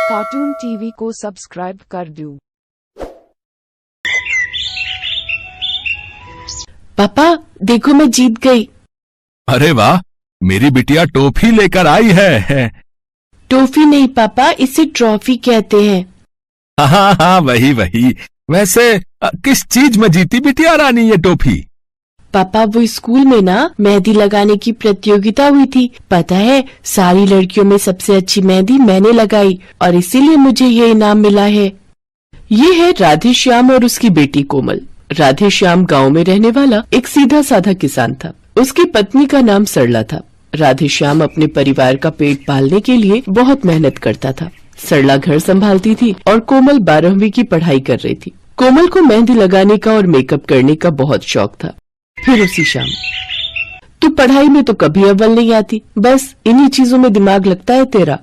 Cartoon TV को subscribe कर दो। पापा देखो मैं जीत गई। अरे वाह, मेरी बिटिया टॉफी लेकर आई है। टॉफी नहीं पापा, इसे ट्रॉफी कहते हैं। हाँ, वही। वैसे किस चीज में जीती बिटिया रानी ये टॉफी? पापा वो स्कूल में ना मेहंदी लगाने की प्रतियोगिता हुई थी। पता है, सारी लड़कियों में सबसे अच्छी मेहंदी मैंने लगाई और इसीलिए मुझे ये इनाम मिला है। ये है राधे श्याम और उसकी बेटी कोमल। राधे श्याम गाँव में रहने वाला एक सीधा साधा किसान था। उसकी पत्नी का नाम सरला था। राधे श्याम अपने परिवार का पेट पालने के लिए बहुत मेहनत करता था। सरला घर संभालती थी और कोमल 12वीं की पढ़ाई कर रही थी। कोमल को मेहंदी लगाने का और मेकअप करने का बहुत शौक था। फिर उसी शाम, तू पढ़ाई में तो कभी अव्वल नहीं आती, बस इन्हीं चीजों में दिमाग लगता है तेरा।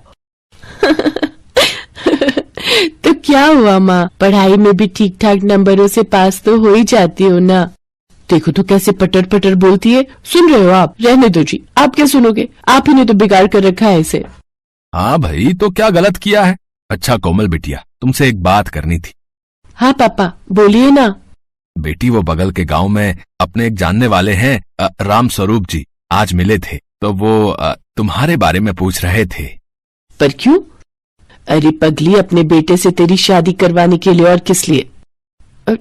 तो क्या हुआ माँ, पढ़ाई में भी ठीक ठाक नंबरों से पास तो हो ही जाती हो ना। देखो तो कैसे पटर पटर बोलती है। सुन रहे हो आप? रहने दो जी, आप क्या सुनोगे, आप ही ने तो बिगाड़ कर रखा है इसे। हाँ भाई, तो क्या गलत किया है? अच्छा कोमल बिटिया, तुमसे एक बात करनी थी। हाँ पापा बोलिए ना। बेटी वो बगल के गांव में अपने एक जानने वाले हैं राम स्वरूप जी, आज मिले थे, तो वो तुम्हारे बारे में पूछ रहे थे। पर क्यों? अरे पगली, अपने बेटे से तेरी शादी करवाने के लिए, और किस लिए?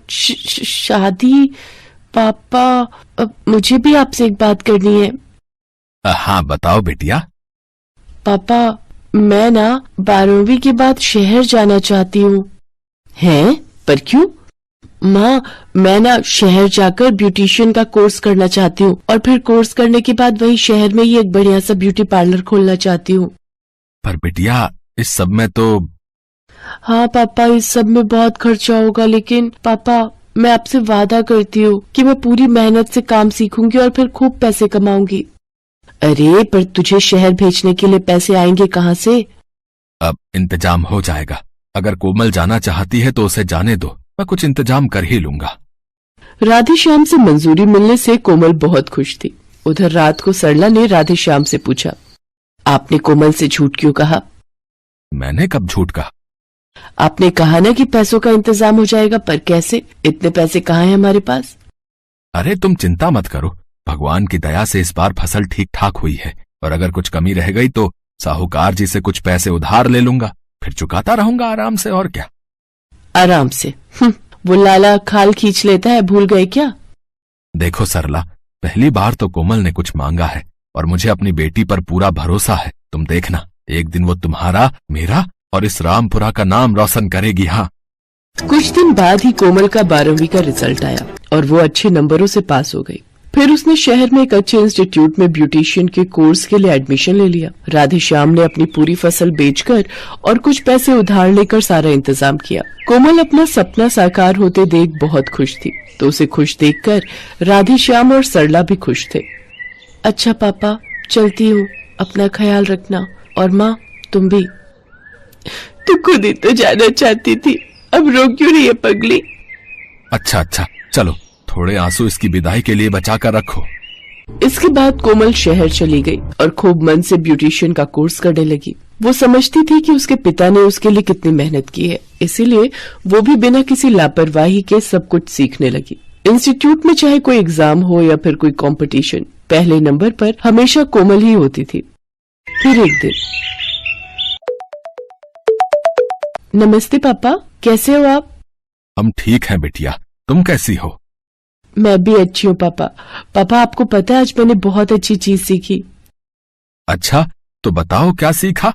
शादी? पापा मुझे भी आपसे एक बात करनी है। हाँ बताओ बेटिया। पापा मैं ना 12वीं के बाद शहर जाना चाहती हूँ। हैं? पर क्यों? माँ मैं ना शहर जाकर ब्यूटिशियन का कोर्स करना चाहती हूँ और फिर कोर्स करने के बाद वहीं शहर में ही एक बढ़िया सा ब्यूटी पार्लर खोलना चाहती हूँ। पर बेटिया इस सब में तो। हाँ पापा, इस सब में बहुत खर्चा होगा, लेकिन पापा मैं आपसे वादा करती हूँ कि मैं पूरी मेहनत से काम सीखूंगी और फिर खूब पैसे कमाऊंगी। अरे पर तुझे शहर भेजने के लिए पैसे आएंगे कहाँ से? अब इंतजाम हो जाएगा। अगर कोमल जाना चाहती है तो उसे जाने दो, मैं कुछ इंतजाम कर ही लूंगा। राधे श्याम से मंजूरी मिलने से कोमल बहुत खुश थी। उधर रात को सरला ने राधे श्याम से पूछा, आपने कोमल से झूठ क्यों कहा? मैंने कब झूठ कहा? आपने कहा ना कि पैसों का इंतजाम हो जाएगा, पर कैसे? इतने पैसे कहाँ हैं हमारे पास? अरे तुम चिंता मत करो, भगवान की दया से इस बार फसल ठीक ठाक हुई है, और अगर कुछ कमी रह गई तो साहूकार जी से कुछ पैसे उधार ले लूंगा, फिर चुकाता रहूंगा आराम से। और क्या आराम से? वो लाला खाल खींच लेता है, भूल गए क्या? देखो सरला, पहली बार तो कोमल ने कुछ मांगा है और मुझे अपनी बेटी पर पूरा भरोसा है। तुम देखना, एक दिन वो तुम्हारा, मेरा और इस रामपुरा का नाम रोशन करेगी। हाँ। कुछ दिन बाद ही कोमल का 12वीं का रिजल्ट आया और वो अच्छे नंबरों से पास हो गई। फिर उसने शहर में एक अच्छे इंस्टीट्यूट में ब्यूटिशियन के कोर्स के लिए एडमिशन ले लिया। राधे श्याम ने अपनी पूरी फसल बेचकर और कुछ पैसे उधार लेकर सारा इंतजाम किया। कोमल अपना सपना साकार होते देख बहुत खुश थी, तो उसे खुश देखकर राधे श्याम और सरला भी खुश थे। अच्छा पापा चलती हूँ, अपना ख्याल रखना, और माँ तुम भी। तू खुद ही तो जाना चाहती थी, अब रो क्यों रही है पगली? अच्छा चलो, थोड़े आंसू इसकी विदाई के लिए बचा कर रखो। इसके बाद कोमल शहर चली गई और खूब मन से ब्यूटिशियन का कोर्स करने लगी। वो समझती थी कि उसके पिता ने उसके लिए कितनी मेहनत की है, इसीलिए वो भी बिना किसी लापरवाही के सब कुछ सीखने लगी। इंस्टीट्यूट में चाहे कोई एग्जाम हो या फिर कोई कंपटीशन, पहले नंबर पर हमेशा कोमल ही होती थी। फिर एक दिन, नमस्ते पापा, कैसे हो आप? हम ठीक हैं बेटिया, तुम कैसी हो? मैं भी अच्छी हूँ पापा। पापा आपको पता है आज मैंने बहुत अच्छी चीज सीखी। अच्छा तो बताओ क्या सीखा?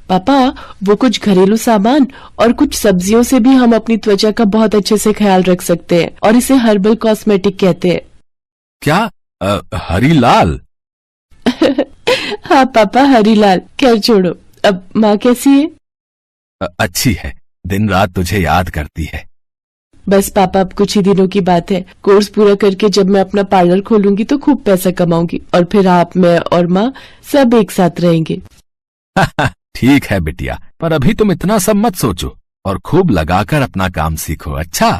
पापा वो कुछ घरेलू सामान और कुछ सब्जियों से भी हम अपनी त्वचा का बहुत अच्छे से ख्याल रख सकते हैं और इसे हर्बल कॉस्मेटिक कहते हैं। क्या? हरीलाल? हाँ पापा हरीलाल। खैर छोड़ो, अब माँ कैसी है? अच्छी है, दिन रात तुझे याद करती है। बस पापा अब कुछ ही दिनों की बात है। कोर्स पूरा करके जब मैं अपना पार्लर खोलूंगी तो खूब पैसा कमाऊंगी और फिर आप, मैं और माँ सब एक साथ रहेंगे। ठीक है बिटिया, पर अभी तुम इतना सब मत सोचो और खूब लगाकर अपना काम सीखो। अच्छा।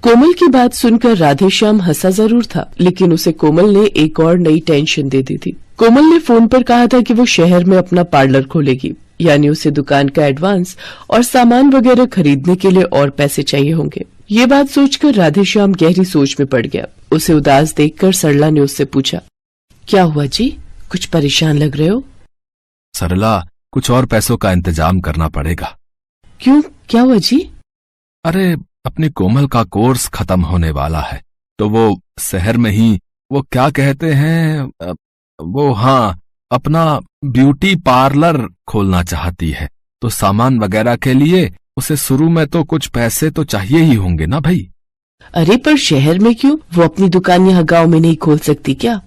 कोमल की बात सुनकर राधे श्याम हंसा जरूर था, लेकिन उसे कोमल ने एक और नई टेंशन दे दी थी। कोमल ने फोन पर कहा था कि वो शहर में अपना पार्लर खोलेगी यानी उसे दुकान का एडवांस और सामान वगैरह खरीदने के लिए और पैसे चाहिए होंगे। ये बात सोचकर राधेश्याम गहरी सोच में पड़ गया। उसे उदास देखकर सरला ने उससे पूछा, क्या हुआ जी, कुछ परेशान लग रहे हो? सरला, कुछ और पैसों का इंतजाम करना पड़ेगा। क्यों, क्या हुआ जी? अरे, अपनी कोमल का कोर्स खत्म होने वाला है, तो वो शहर में ही वो क्या कहते हैं, वो हाँ, अपना ब्यूटी पार्लर खोलना चाहती है। तो सामान वगैरह के लिए उसे शुरू में तो कुछ पैसे तो चाहिए ही होंगे ना भाई। अरे पर शहर में क्यों, वो अपनी दुकान यहाँ गांव में नहीं खोल सकती क्या?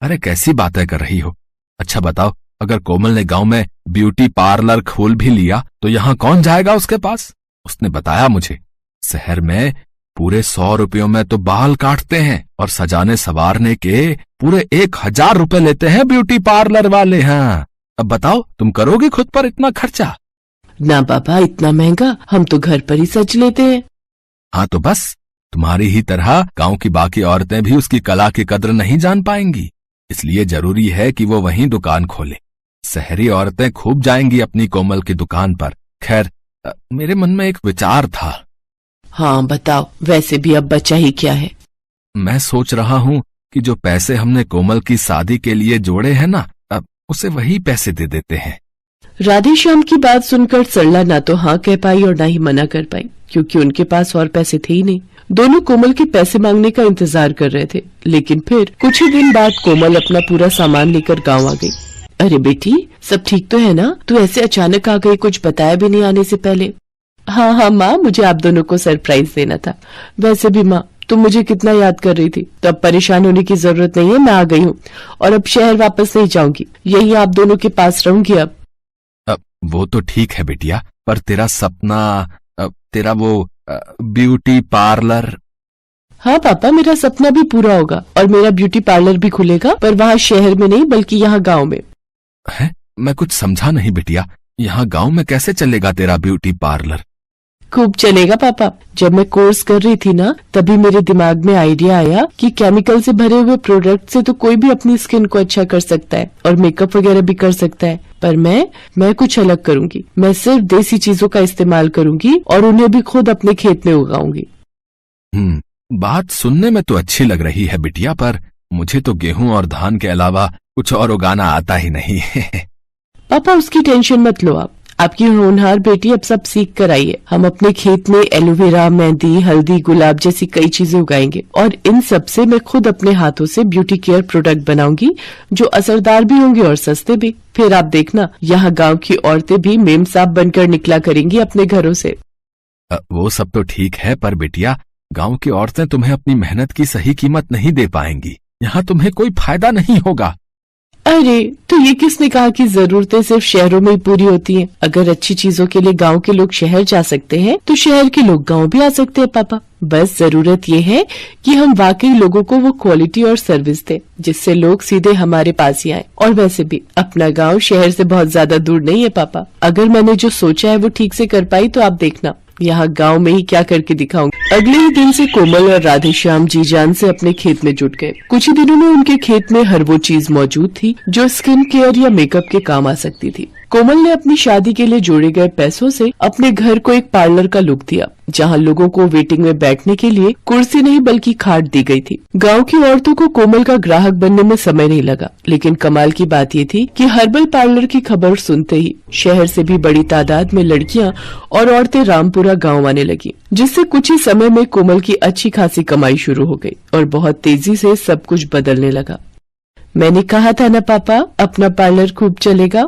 अरे कैसी बातें कर रही हो। अच्छा बताओ, अगर कोमल ने गांव में ब्यूटी पार्लर खोल भी लिया तो यहाँ कौन जाएगा उसके पास? उसने बताया मुझे, शहर में पूरे 100 रुपयों में तो बाल काटते हैं और सजाने संवारने के पूरे 1000 रुपए लेते हैं ब्यूटी पार्लर वाले। हाँ, अब बताओ, तुम करोगे खुद पर इतना खर्चा? ना बाबा, इतना महंगा, हम तो घर पर ही सज लेते हैं। हाँ तो बस, तुम्हारी ही तरह गांव की बाकी औरतें भी उसकी कला की कद्र नहीं जान पाएंगी। इसलिए जरूरी है कि वो वहीं दुकान खोले। शहरी औरतें खूब जाएंगी अपनी कोमल की दुकान पर। खैर, मेरे मन में एक विचार था। हाँ बताओ, वैसे भी अब बचा ही क्या है? मैं सोच रहा हूँ कि जो पैसे हमने कोमल की शादी के लिए जोड़े हैं ना, अब उसे वही पैसे दे देते हैं। राधेश्याम की बात सुनकर सरला ना तो हाँ कह पाई और ना ही मना कर पाई, क्योंकि उनके पास और पैसे थे ही नहीं। दोनों कोमल के पैसे मांगने का इंतजार कर रहे थे। लेकिन फिर कुछ ही दिन बाद कोमल अपना पूरा सामान लेकर गांव आ गई। अरे बेटी, सब ठीक तो है ना? तू ऐसे अचानक आ गई, कुछ बताया भी नहीं आने से पहले। हाँ माँ, मुझे आप दोनों को सरप्राइज देना था। वैसे भी माँ, तुम मुझे कितना याद कर रही थी, तो अब परेशान होने की जरूरत नहीं है। मैं आ गई हूँ और अब शहर वापस नहीं जाऊंगी, यही आप दोनों के पास रहूंगी अब। वो तो ठीक है बिटिया, पर तेरा सपना, तेरा वो ब्यूटी पार्लर। हाँ पापा, मेरा सपना भी पूरा होगा और मेरा ब्यूटी पार्लर भी खुलेगा, पर वहाँ शहर में नहीं बल्कि यहाँ गांव में। है? मैं कुछ समझा नहीं बिटिया, यहाँ गांव में कैसे चलेगा तेरा ब्यूटी पार्लर? खूब चलेगा पापा। जब मैं कोर्स कर रही थी ना, तभी मेरे दिमाग में आइडिया आया कि केमिकल से भरे हुए प्रोडक्ट से तो कोई भी अपनी स्किन को अच्छा कर सकता है और मेकअप वगैरह भी कर सकता है, पर मैं कुछ अलग करूंगी। मैं सिर्फ देसी चीजों का इस्तेमाल करूंगी और उन्हें भी खुद अपने खेत में उगाऊंगी। बात सुनने में तो अच्छी लग रही है बिटिया, पर मुझे तो गेहूं और धान के अलावा कुछ और उगाना आता ही नहीं है। पापा उसकी टेंशन मत लो आप, आपकी होनहार बेटी अब सब सीख कर आई है। हम अपने खेत में एलोवेरा, मेहंदी, हल्दी, गुलाब जैसी कई चीजें उगाएंगे और इन सब से मैं खुद अपने हाथों से ब्यूटी केयर प्रोडक्ट बनाऊंगी, जो असरदार भी होंगे और सस्ते भी। फिर आप देखना, यहाँ गांव की औरतें भी मेम साहब बनकर निकला करेंगी अपने घरों से। वो सब तो ठीक है, पर बिटिया, गांव की औरतें तुम्हें अपनी मेहनत की सही कीमत नहीं दे पाएंगी। यहाँ तुम्हें कोई फायदा नहीं होगा। अरे, तो ये किसने कहा कि जरूरतें सिर्फ शहरों में ही पूरी होती हैं? अगर अच्छी चीजों के लिए गांव के लोग शहर जा सकते हैं, तो शहर के लोग गांव भी आ सकते हैं पापा। बस जरूरत ये है कि हम वाकई लोगों को वो क्वालिटी और सर्विस दें, जिससे लोग सीधे हमारे पास ही आए। और वैसे भी अपना गांव शहर से बहुत ज्यादा दूर नहीं है पापा। अगर मैंने जो सोचा है वो ठीक से कर पाई तो आप देखना, यहाँ गांव में ही क्या करके दिखाऊंगी। अगले ही दिन से कोमल और राधेश्याम जी जान से अपने खेत में जुट गए। कुछ ही दिनों में उनके खेत में हर वो चीज मौजूद थी जो स्किन केयर या मेकअप के काम आ सकती थी। कोमल ने अपनी शादी के लिए जोड़े गए पैसों से अपने घर को एक पार्लर का लुक दिया, जहां लोगों को वेटिंग में बैठने के लिए कुर्सी नहीं बल्कि खाट दी गई थी। गांव की औरतों को कोमल का ग्राहक बनने में समय नहीं लगा, लेकिन कमाल की बात ये थी कि हर्बल पार्लर की खबर सुनते ही शहर से भी बड़ी तादाद में लड़कियां और औरतें रामपुरा गाँव आने लगी, जिससे कुछ ही समय में कोमल की अच्छी खासी कमाई शुरू हो गई और बहुत तेजी से सब कुछ बदलने लगा। मैंने कहा था ना पापा, अपना पार्लर खूब चलेगा।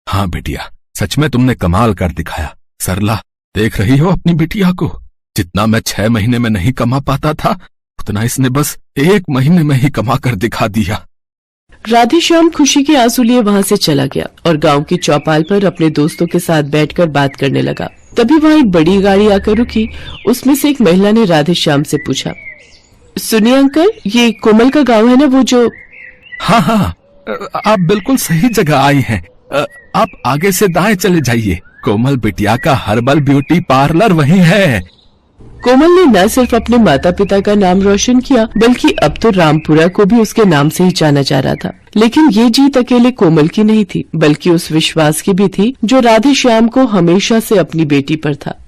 हाँ बेटिया, सच में तुमने कमाल कर दिखाया। सरला, देख रही हो अपनी बिटिया को? जितना मैं 6 महीने में नहीं कमा पाता था, उतना इसने बस 1 महीने में ही कमा कर दिखा दिया। राधेश्याम खुशी के आंसू लिए वहाँ से चला गया और गांव की चौपाल पर अपने दोस्तों के साथ बैठकर बात करने लगा। तभी वहाँ एक बड़ी गाड़ी आकर रुकी। उसमें से एक महिला ने राधेश्याम से पूछा, सुनिए अंकल, ये कोमल का गाँव है ना, वो जो? हाँ, आप बिल्कुल सही जगह आई हैं। आप आगे से दाएं चले जाइए, कोमल बिटिया का हर्बल ब्यूटी पार्लर वहीं है। कोमल ने न सिर्फ अपने माता पिता का नाम रोशन किया, बल्कि अब तो रामपुरा को भी उसके नाम से ही जाना जा रहा था। लेकिन ये जीत अकेले कोमल की नहीं थी, बल्कि उस विश्वास की भी थी जो राधे श्याम को हमेशा से अपनी बेटी पर था।